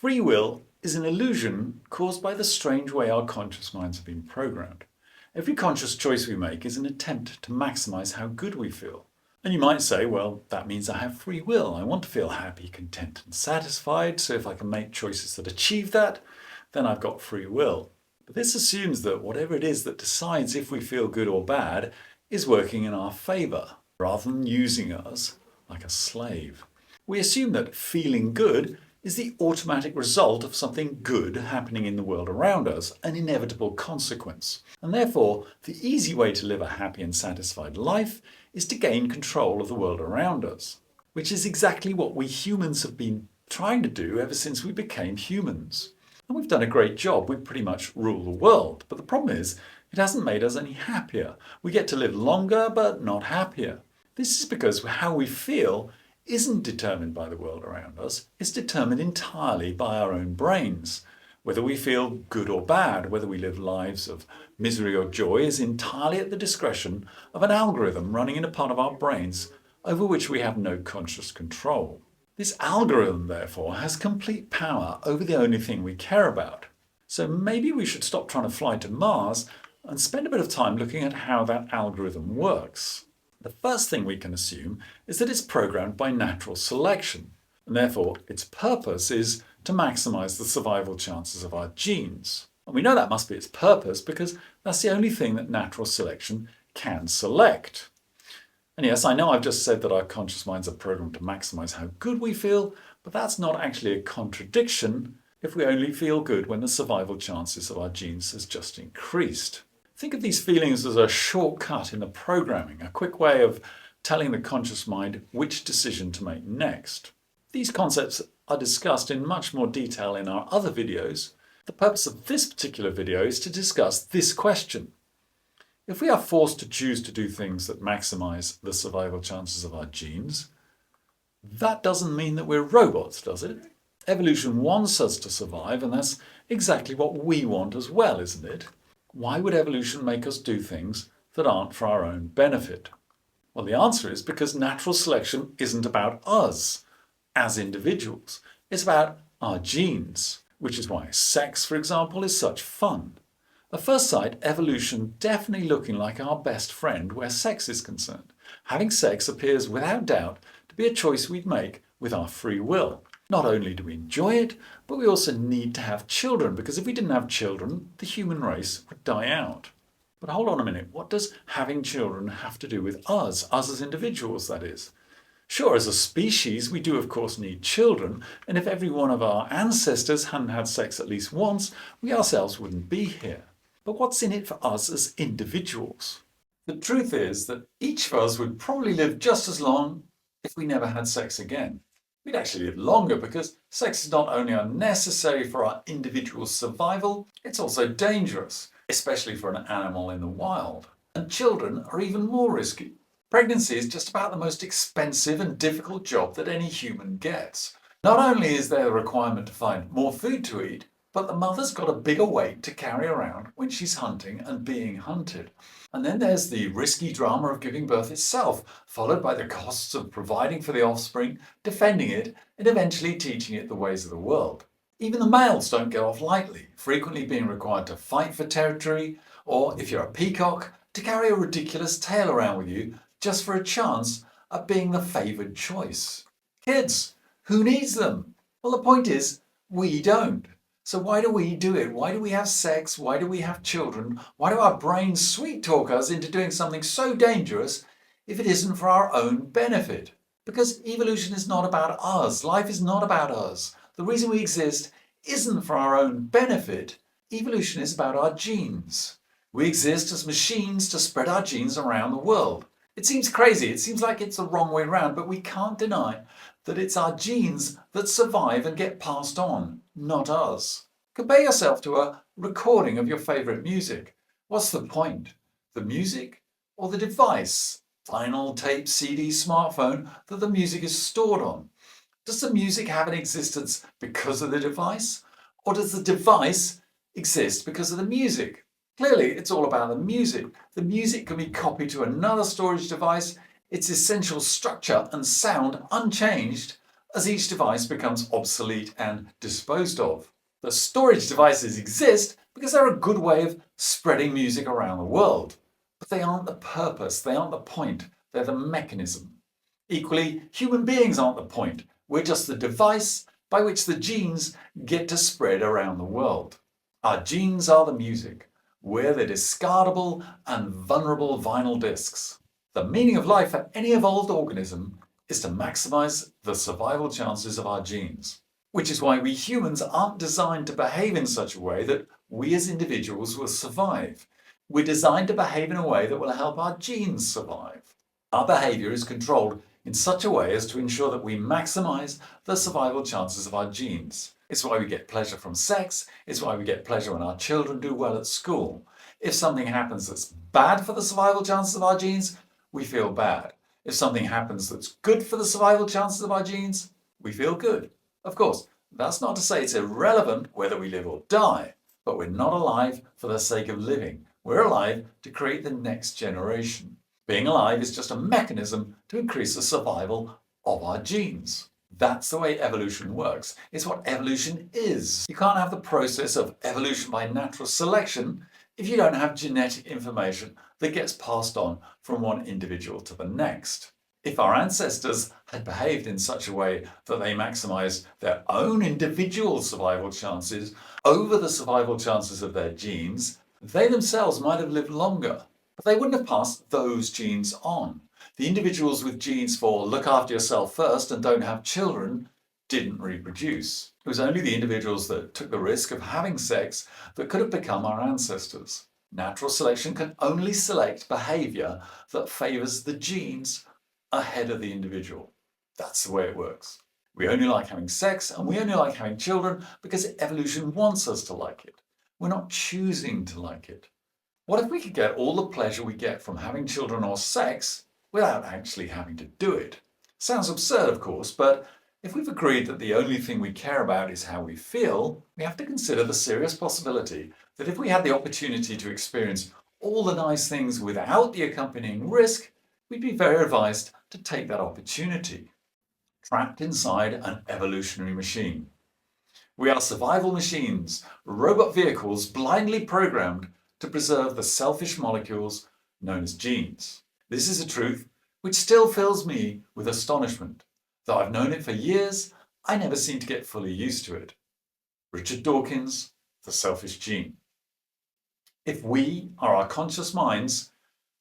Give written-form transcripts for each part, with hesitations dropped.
Free will is an illusion caused by the strange way our conscious minds have been programmed. Every conscious choice we make is an attempt to maximize how good we feel. And you might say, well, that means I have free will. I want to feel happy, content, and satisfied, so if I can make choices that achieve that, then I've got free will. But this assumes that whatever it is that decides if we feel good or bad is working in our favor, rather than using us like a slave. We assume that feeling good is the automatic result of something good happening in the world around us, an inevitable consequence. And therefore, the easy way to live a happy and satisfied life is to gain control of the world around us, which is exactly what we humans have been trying to do ever since we became humans. And we've done a great job. We pretty much rule the world. But the problem is, it hasn't made us any happier. We get to live longer, but not happier. This is because how we feel isn't determined by the world around us, it's determined entirely by our own brains. Whether we feel good or bad, whether we live lives of misery or joy is entirely at the discretion of an algorithm running in a part of our brains over which we have no conscious control. This algorithm, therefore, has complete power over the only thing we care about. So maybe we should stop trying to fly to Mars and spend a bit of time looking at how that algorithm works. The first thing we can assume is that it's programmed by natural selection, and therefore its purpose is to maximize the survival chances of our genes. And we know that must be its purpose because that's the only thing that natural selection can select. And yes, I know I've just said that our conscious minds are programmed to maximize how good we feel, but that's not actually a contradiction if we only feel good when the survival chances of our genes has just increased. Think of these feelings as a shortcut in the programming, a quick way of telling the conscious mind which decision to make next. These concepts are discussed in much more detail in our other videos. The purpose of this particular video is to discuss this question. If we are forced to choose to do things that maximize the survival chances of our genes, that doesn't mean that we're robots, does it? Evolution wants us to survive, and that's exactly what we want as well, isn't it? Why would evolution make us do things that aren't for our own benefit? Well, the answer is because natural selection isn't about us as individuals. It's about our genes, which is why sex, for example, is such fun. At first sight, evolution definitely looking like our best friend where sex is concerned. Having sex appears without doubt to be a choice we'd make with our free will. Not only do we enjoy it, but we also need to have children, because if we didn't have children, the human race would die out. But hold on a minute, what does having children have to do with us as individuals, that is? Sure, as a species, we do of course need children, and if every one of our ancestors hadn't had sex at least once, we ourselves wouldn't be here. But what's in it for us as individuals? The truth is that each of us would probably live just as long if we never had sex again. We'd actually live longer because sex is not only unnecessary for our individual survival, it's also dangerous, especially for an animal in the wild. And children are even more risky. Pregnancy is just about the most expensive and difficult job that any human gets. Not only is there a requirement to find more food to eat, but the mother's got a bigger weight to carry around when she's hunting and being hunted. And then there's the risky drama of giving birth itself, followed by the costs of providing for the offspring, defending it, and eventually teaching it the ways of the world. Even the males don't get off lightly, frequently being required to fight for territory, or if you're a peacock, to carry a ridiculous tail around with you just for a chance at being the favoured choice. Kids, who needs them? Well, the point is, we don't. So why do we do it? Why do we have sex? Why do we have children? Why do our brains sweet talk us into doing something so dangerous if it isn't for our own benefit? Because evolution is not about us. Life is not about us. The reason we exist isn't for our own benefit. Evolution is about our genes. We exist as machines to spread our genes around the world. It seems crazy. It seems like it's the wrong way around, but we can't deny that it's our genes that survive and get passed on, not us. Compare yourself to a recording of your favourite music. What's the point? The music or the device? Vinyl, tape, CD, smartphone that the music is stored on. Does the music have an existence because of the device? Or does the device exist because of the music? Clearly, it's all about the music. The music can be copied to another storage device, its essential structure and sound unchanged, as each device becomes obsolete and disposed of. The storage devices exist because they're a good way of spreading music around the world. But they aren't the purpose, they aren't the point, they're the mechanism. Equally, human beings aren't the point. We're just the device by which the genes get to spread around the world. Our genes are the music. We're the discardable and vulnerable vinyl discs. The meaning of life for any evolved organism is to maximize the survival chances of our genes. Which is why we humans aren't designed to behave in such a way that we as individuals will survive. We're designed to behave in a way that will help our genes survive. Our behavior is controlled in such a way as to ensure that we maximize the survival chances of our genes. It's why we get pleasure from sex, it's why we get pleasure when our children do well at school. If something happens that's bad for the survival chances of our genes, we feel bad. If something happens that's good for the survival chances of our genes, we feel good. Of course, that's not to say it's irrelevant whether we live or die, but we're not alive for the sake of living. We're alive to create the next generation. Being alive is just a mechanism to increase the survival of our genes. That's the way evolution works. It's what evolution is. You can't have the process of evolution by natural selection if you don't have genetic information that gets passed on from one individual to the next. If our ancestors had behaved in such a way that they maximized their own individual survival chances over the survival chances of their genes, they themselves might have lived longer, but they wouldn't have passed those genes on. The individuals with genes for look after yourself first and don't have children didn't reproduce. It was only the individuals that took the risk of having sex that could have become our ancestors. Natural selection can only select behavior that favors the genes ahead of the individual. That's the way it works. We only like having sex and we only like having children because evolution wants us to like it. We're not choosing to like it. What if we could get all the pleasure we get from having children or sex without actually having to do it? Sounds absurd, of course, but if we've agreed that the only thing we care about is how we feel, we have to consider the serious possibility that if we had the opportunity to experience all the nice things without the accompanying risk, we'd be very advised to take that opportunity. Trapped inside an evolutionary machine. We are survival machines, robot vehicles blindly programmed to preserve the selfish molecules known as genes. This is a truth which still fills me with astonishment. Though I've known it for years, I never seem to get fully used to it. Richard Dawkins, The Selfish Gene. If we are our conscious minds,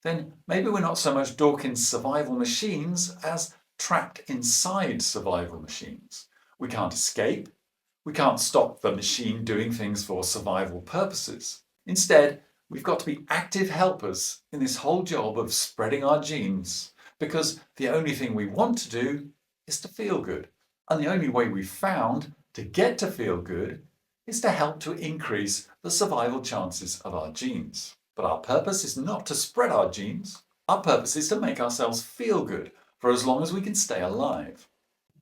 then maybe we're not so much Dawkins' survival machines as trapped inside survival machines. We can't escape. We can't stop the machine doing things for survival purposes. Instead, we've got to be active helpers in this whole job of spreading our genes, because the only thing we want to do is to feel good. And the only way we've found to get to feel good is to help to increase the survival chances of our genes. But our purpose is not to spread our genes. Our purpose is to make ourselves feel good for as long as we can stay alive.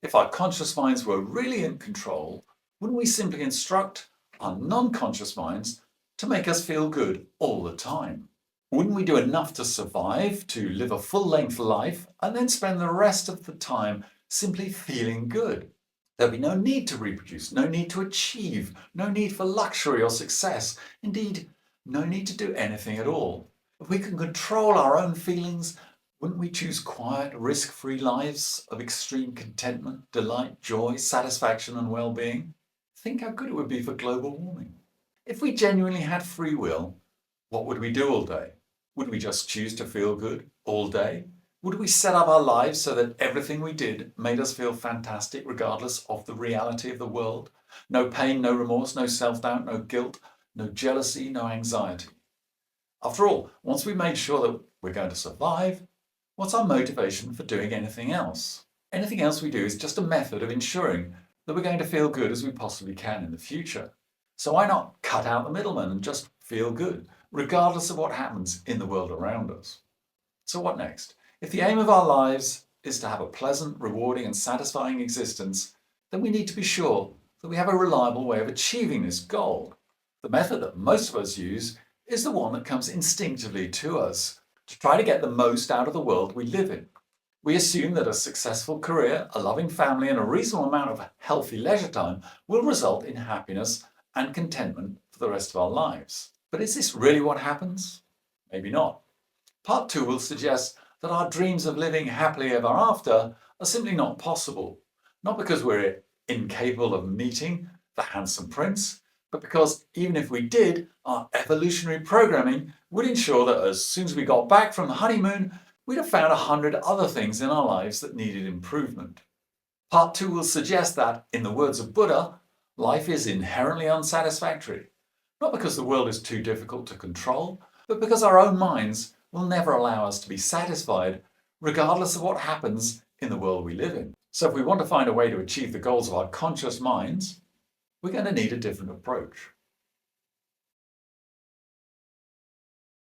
If our conscious minds were really in control, wouldn't we simply instruct our non-conscious minds to make us feel good all the time? Wouldn't we do enough to survive, to live a full-length life, and then spend the rest of the time simply feeling good? There'd be no need to reproduce, no need to achieve, no need for luxury or success. Indeed, no need to do anything at all. If we can control our own feelings, wouldn't we choose quiet, risk-free lives of extreme contentment, delight, joy, satisfaction, and well-being? Think how good it would be for global warming. If we genuinely had free will, what would we do all day? Would we just choose to feel good all day? Would we set up our lives so that everything we did made us feel fantastic regardless of the reality of the world? No pain, no remorse, no self-doubt, no guilt, no jealousy, no anxiety. After all, once we've made sure that we're going to survive, what's our motivation for doing anything else? Anything else we do is just a method of ensuring that we're going to feel good as we possibly can in the future. So why not cut out the middleman and just feel good, regardless of what happens in the world around us? So what next? If the aim of our lives is to have a pleasant, rewarding and satisfying existence, then we need to be sure that we have a reliable way of achieving this goal. The method that most of us use is the one that comes instinctively to us, to try to get the most out of the world we live in. We assume that a successful career, a loving family, and a reasonable amount of healthy leisure time will result in happiness and contentment for the rest of our lives. But is this really what happens? Maybe not. Part 2 will suggest that our dreams of living happily ever after are simply not possible, not because we're incapable of meeting the handsome prince, but because even if we did, our evolutionary programming would ensure that as soon as we got back from the honeymoon, we'd have found 100 other things in our lives that needed improvement. Part 2 will suggest that, in the words of Buddha, life is inherently unsatisfactory, not because the world is too difficult to control, but because our own minds will never allow us to be satisfied, regardless of what happens in the world we live in. So if we want to find a way to achieve the goals of our conscious minds, we're going to need a different approach.